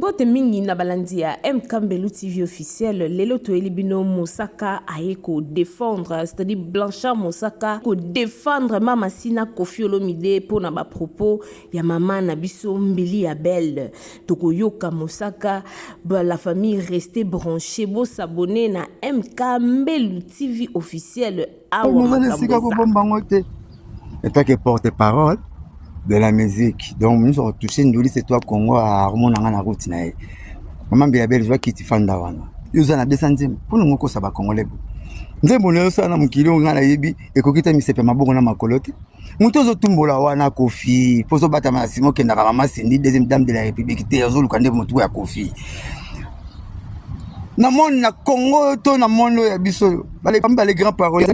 Bote mingi na balandia M Kambelu TV officiel lelo to elibino Mosaka aeko défendre c'est-à-dire Blanchard Mosaka ko défendre mama Sina Koffi Olomide pour na ba propos ya mama na biso mbili ya belle toko yoka Mosaka la famille restée branchée bo s'abonner na M Kambelu TV officiel et toi qui porte-parole de la musique. Donc, nous sommes touchés, nous c'est toi Congo à Harmon à la route. Maman Biabel, je vois qui t'y fait d'awana. Nous avons descendu pour nous que ça va congolais. Nous avons eu ça, nous avons eu la yebi et kokita mi sepe mabongo na makolote. Mutozo tumbola wana Koffi. Poso bata masimo kenda mama Cindy, deuxième dame de la République. Te azulu kande mutu ya Koffi. Na monde na Congo to na monde ya biso. Bale pamba les grands paroles.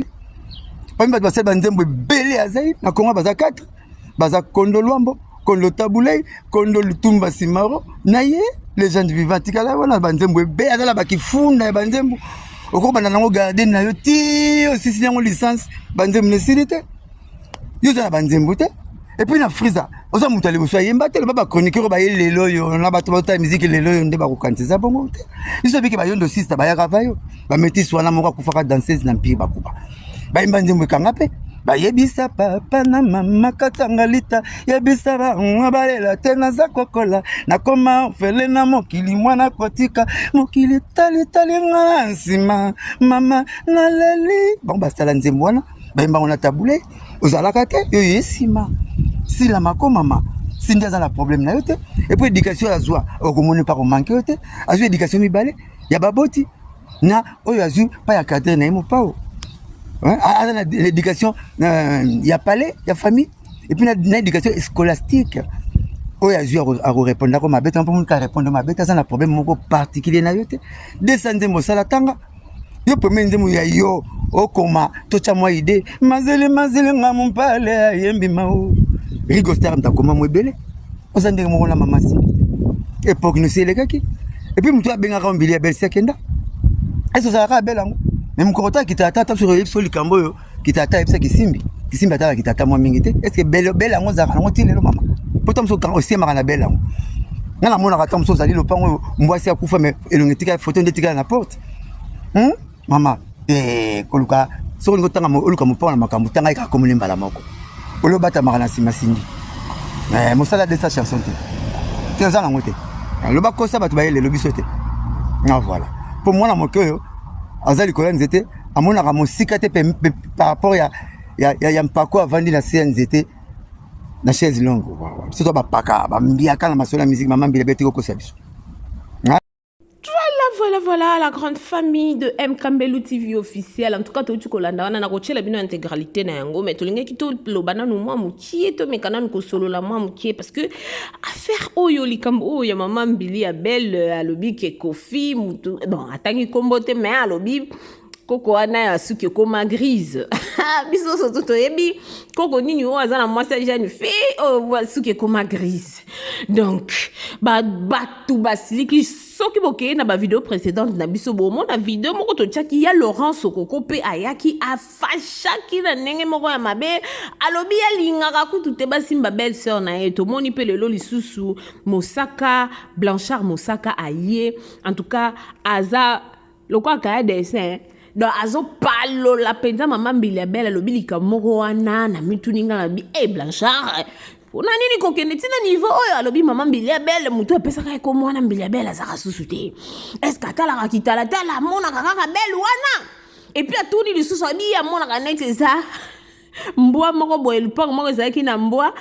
Pamba ba seba nzembo belé azai na Congo baza 4. Baza Kondo Luambo, Kondo Taboulay, Kondo Lutumba Simaro, naye, légende vivante, tikala wana banzembo be azala bakifunda banzembo. Oko bana nango garder na yo ti aussi si nango licence banzembo nesilite. Yo za banzembo te. Et puis na Friza, oza mutale bo so yemba te ba chroniqueur ba yelelo yo na ba to musique lelo yo nde ba ko kantiza bongo te. Iso biki ba yondo sister ba ya ravayo, ba metis wana moko kufaka danseuse na mpi ba kuba. Ba imbanzembo kanga pe. Ba yebisa papa na mama katangalita yebisa ba ngabalela tena za kokola na koma fele na mokili mwana kotika mokili tali ngala nsima mama na leli bon basala nzembo wana ba imba ona tabule ozalaka te yo yesima sila mako mama sindia za la problème na yote et puis éducation azwa okomone pas manquer yote azwa éducation mibale ya baboti na oyo azwa pa ya cadre na imo pao. L'éducation, il y a palais, il y a famille, et puis l'éducation scolastique. Oh, il y a à répondre à ma bête, on peut répondre à ma bête, ça a un problème particulier. Descendez moi ça la tanga. Yo premier nzemu ya yo okoma tocha moi idée mazele ngamu pale yembi mao Rigo Star mtakoma mwebele osande mo la mama si époque nous c'est les kaki et puis mtu abenga ka mbili ya belle sekenda eso ça ka belle ngo même kota kitata sur le likambo yo kitata epsa kisimbi ata kitata mwa mingi te est-ce que belle ngo za ngo tilelo mama potom so kan aussi mara na belle ngo ngala mona ka tom so zali lo pango mbwasi akufa mais elongetika photo ndetika na porte mama koluka so ngo tanga mo oluka mo pa na makambo tanga ka komune mbala moko olo bata mara na sima sindi mo sala de sa chanson te za na ngote lo ba kosa batu ba yele lo bisote na voilà pour moi na mokoyo azali kola nzete amona ka mosika te par rapport ya mpako avandi na CNZT na chaise longue surtout ba paka ba mbiaka na masola musique maman mbile beti ko kosa biso. Voilà, la grande famille de M Kambelu TV officiel. En tout cas, tu kolanda wana na kochela bino intégralité na yango mais tolinga kito lobana no mwa mukie to mekana ko solo la mwa mukie parce que affaire oyo likambo ya mama mbili ya belle alobi ke Koffi mutu bon atangi kombote mais alobi koko wana ya suki koma grise biso so to yebi koko nini o azana mwasa jeune fille o suki koma grise donc tout basiliki soki boke na ba vidéo précédente na biso bo mon na vidéo moko to tchaki ya Laurence Okoko pe ayaki afashaki na ndenge moko ya mabe alobi ya lingaka kutu te basimba belle sœur na ye to moni pe lelo lisusu Mosaka Blanchard Mosaka aye en tout cas aza lokwa ka dessin donc azo palo la penza mama mbili belle alobi likamoko wana na mituninga na bi Blanchard on a nini kokende tina niveau oyo alobi mama mbili belle mutu apesaka ko mwana mbili belle azaka susu te est-ce que tala kitala tala mona kaka belle wana et puis atuni lisusu abi ya mona kanete ça mbwa moko boye lupang moko ezaki na mbwa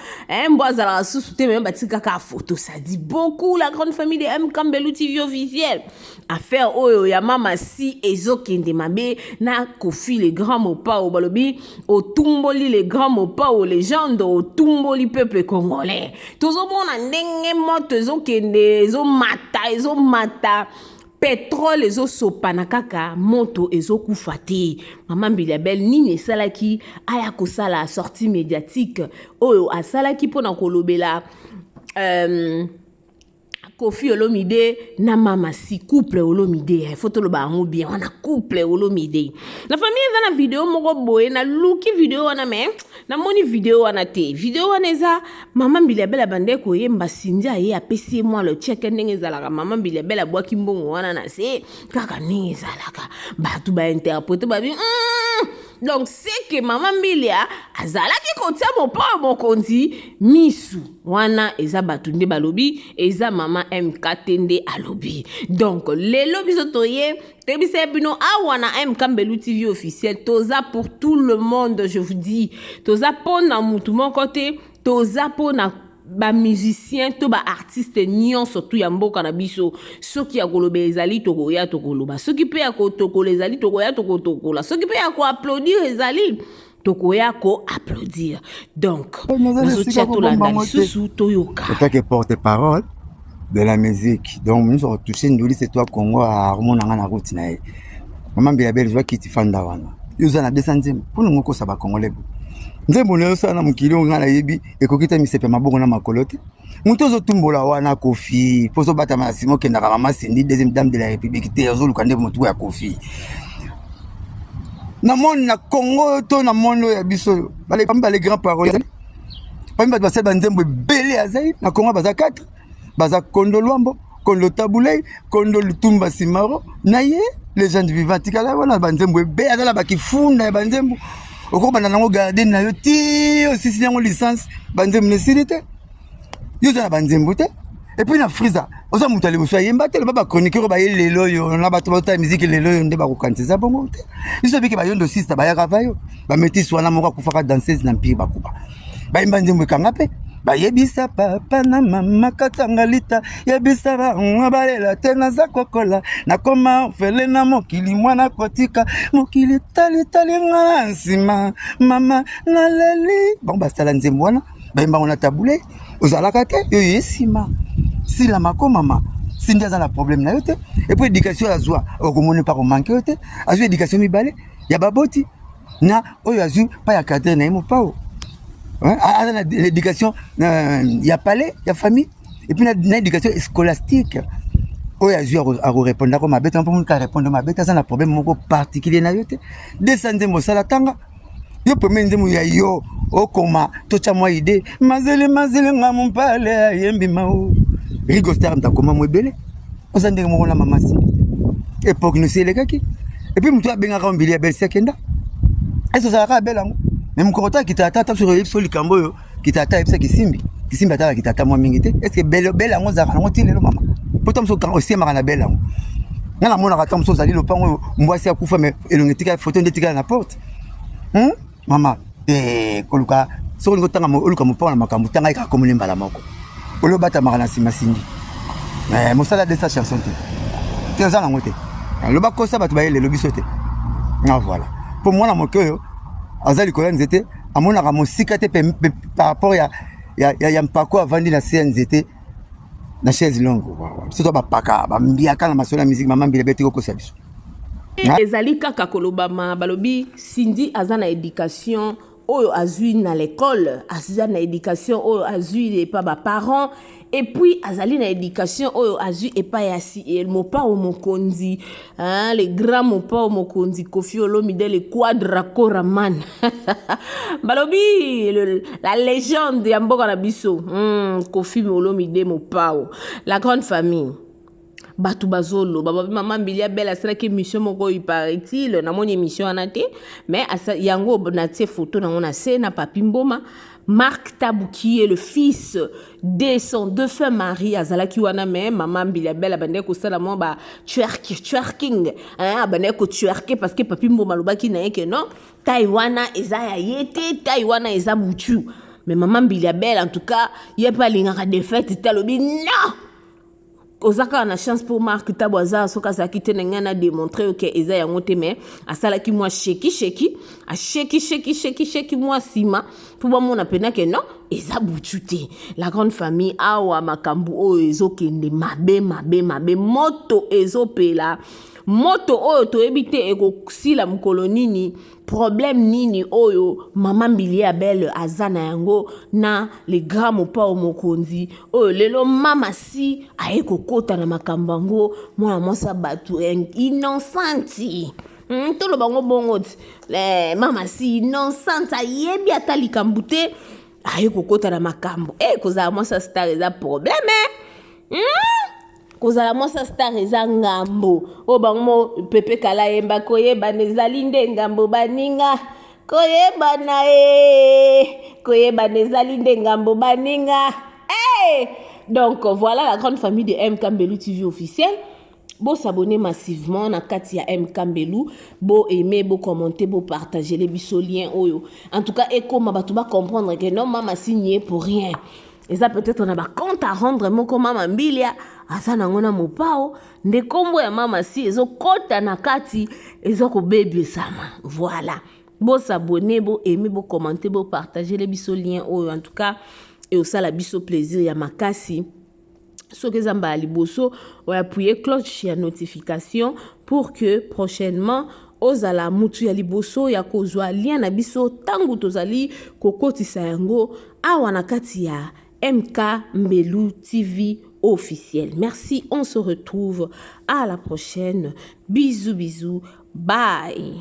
mbwa zala susu te même batika ka photo ça dit beaucoup la grande famille de M Kambelu TV officiel affaire oyo ya mama si ezokende mabe na Koffi les grands mopa o balobi o tumboli les grands mopa o légende o tumboli peuple congolais tozomona ndenge moto ezokende ezomata pétrole ezo sopana kaka moto ezo kufate mama mbili belle nini esalaki aya kosala sortie médiatique oyo asalaki pona kolobela Kofi Olomide na mama si couple Olomide photo lo ba bien wana couple Olomide la famille dans la vidéo moko boye na luki vidéo wana me na moni vidéo wana te vidéo wana eza mama Mbiliabel bande ko yemba sinja ye apesi moi le check ndenge ezalaka mama Mbiliabel bwaki mbongo wana na se kaka ndenge ezalaka batu ba interpréter ba bi donc c'est que maman Mbilia azalaki kotia mopa mokonzi misu wana eza batunde balobi eza mama MKTND alobi donc lelo biso toye tebisa bino awana Mkambelu TV officiel toza pour tout le monde je vous dis toza pona mutu mon côté toza pona ba musicien to ba artiste nyon surtout ya mboka na biso soki ya koloba ezali tokoya tokoloba soki pe ya kotokola ezali tokoya tokotokola soki pe ya ko applaudir ezali tokoya ko applaudir donc nous tout landa lisusu toyoka que porte-parole de la musique donc nous on touché ndoli c'est toi Congo à harmonie na route na ye maman Mbiliabel joie qui tifanda wana yuza na 200 pour nous ko saba congolais nzembo leo sana mukili ngana yebi ekokita misepe mabongo na makolote mutozo tumbola wana Kofi poso bata masimo kenda ka mama Cindy deuxième dame de la République te azolu kande mutu ya Kofi na monde na Congo to na monde ya biso bale pamba les grands paroles pamba ba seba nzembo belé azai na Congo baza 4 baza Kondo Luambo Kondo Tabulei Kondo Lutumba Simaro na ye légende vivante kala wana ba nzembo be azala ba kifunda ba nzembo oko bana nango garder na yo ti aussi si nango licence banze mnesirite yo za banzembo te et puis na friza oza mutali boso yemba te ba chroniqueur ba yelelo yo na bato ba musique lelo yo nde ba kokantiza bongo te iso biki ba yondo sister ba yaka vayo ba metis wana moko kufaka danseuse na mpi bakuba ba yemba nzembo kanga pe ba yebisa papa na mama katangalita yebisa ba ngabalela tena za kokola na koma fele na mokili mwana kotika mokili tali ngala nsima mama na leli bon ba sala nzembo wana ba yemba ona tabule ozalaka te yo yesima si la mako mama sindia za na problème na yo te et puis éducation azwa okomone pas manquer yo te azwa éducation mibale ya baboti na oyo azwa pa ya cadre na imo pao l'éducation il y a palais il y a famille et puis l'éducation scolastique oyo azwa a répondre comme mabeta pour ka répondre mabeta ça na problème moko particulier na yo te descendre mosala tanga yo premier nzemu ya yo okoma tocha mwa idée mazele ngamu pale yembi mao Rigo Star mtakoma mwebele ozande moko na mama si époque nous c'est lekaki et puis mtu abenga ka Mbiliabel sekenda eso za ka belango même kota kitata sur yipso likambo yo kitata yipsa kisimbi ata kitata mwa mingi te est-ce que belango za kango tilelo mama potom so kan aussi mara na belango na mona ka tom so zali lo pango mbwasi akufa mais elongetika photo ndetika na porte mama koluka so ngotanga mo oluka mo pa na makambo tanga ka komune mbala moko olo bata mara na sima sindi mosala de sa chanson te za na ngote lo ba kosa batu ba yele lo bisote na voilà pour moi na mokoyo azali ko nzete amona ka mosika te par rapport ya mpako avandi na CNZT na chaise longue surtout ba paka ba mbiaka na masola musique maman Mbiliabel ko kosa biso ezali kaka kolobama balobi Cindy azana éducation oyo azui na l'école azui na éducation oyo azui pas ba parents et puis azali na éducation oyo azui et pas yasi et mopa o mokonzi hein les grands mopa o mokonzi Kofi Olomide le quadra man balobi la légende ya mboka na biso Kofi Olomide mopa la grande famille batu bazolo baba maman Mbiliabel asalaki mission moko il paraît-il na mon émission anate mais yango na tie photo na ona se na papi mboma Marc Tabou qui est le fils de son défunt mari azalaki wana mais maman Mbiliabel abande ko sala mo ba twerking hein abande ko twerker parce que papi mboma lobaki na yeke non Taiwana eza ya yete Taiwana eza mutu mais maman Mbiliabel en tout cas yepa lingaka défaite talobi non ozaka na chance pour Marc Tabwaza soka sa kite ngana démontrer que eza yango te mais asala ki moi sheki moi sima pour moi on appena que non eza buchuté la grande famille awa makambu o ezokende mabe moto ezopela moto oyo toyebi te ekosila mokolo nini problème nini oyo mama Mbili Abel aza na yango na le grand mopao mokonzi oyo lelo mama si aye kokota na makambo yango mwana mwasi bato innocenti tolo bango bongo mama si innocente ayebi ata likambo te aye kokota na makambo kozala mwasi star eza problème kozala mwasi star eza ngambo o bango Pepe Kala yemba koyeba nezali nde ngambo baninga koyeba nezali nde ngambo baninga donc voilà la grande famille de M Kambelu TV officiel. Bo s'abonner massivement na kati ya M Kambelu, bo aimer, bo commenter, bo partager les biso liens oyo. En tout cas, eko mabatu ba comprendre que non mama signé pour rien. Et ça peut-être on a ba compte à rendre moko mama Mbilia asa nangona mopao nde kombo ya mama si ezo kota na kati ezo ko bébé sama. Voilà. Bo s'abonner, bo aimer, bo commenter, bo partager les biso liens oyo. En tout cas, et au ça la biso plaisir ya makasi. Ce que zamba liboso ou appuyer cloche ya notification pour que prochainement ozala mutu ya liboso ya kozwa lien na biso tangu tozali kokotisa yango awa na kati ya MK Mbelu TV officiel. Merci, on se retrouve à la prochaine. Bisous bisous. Bye.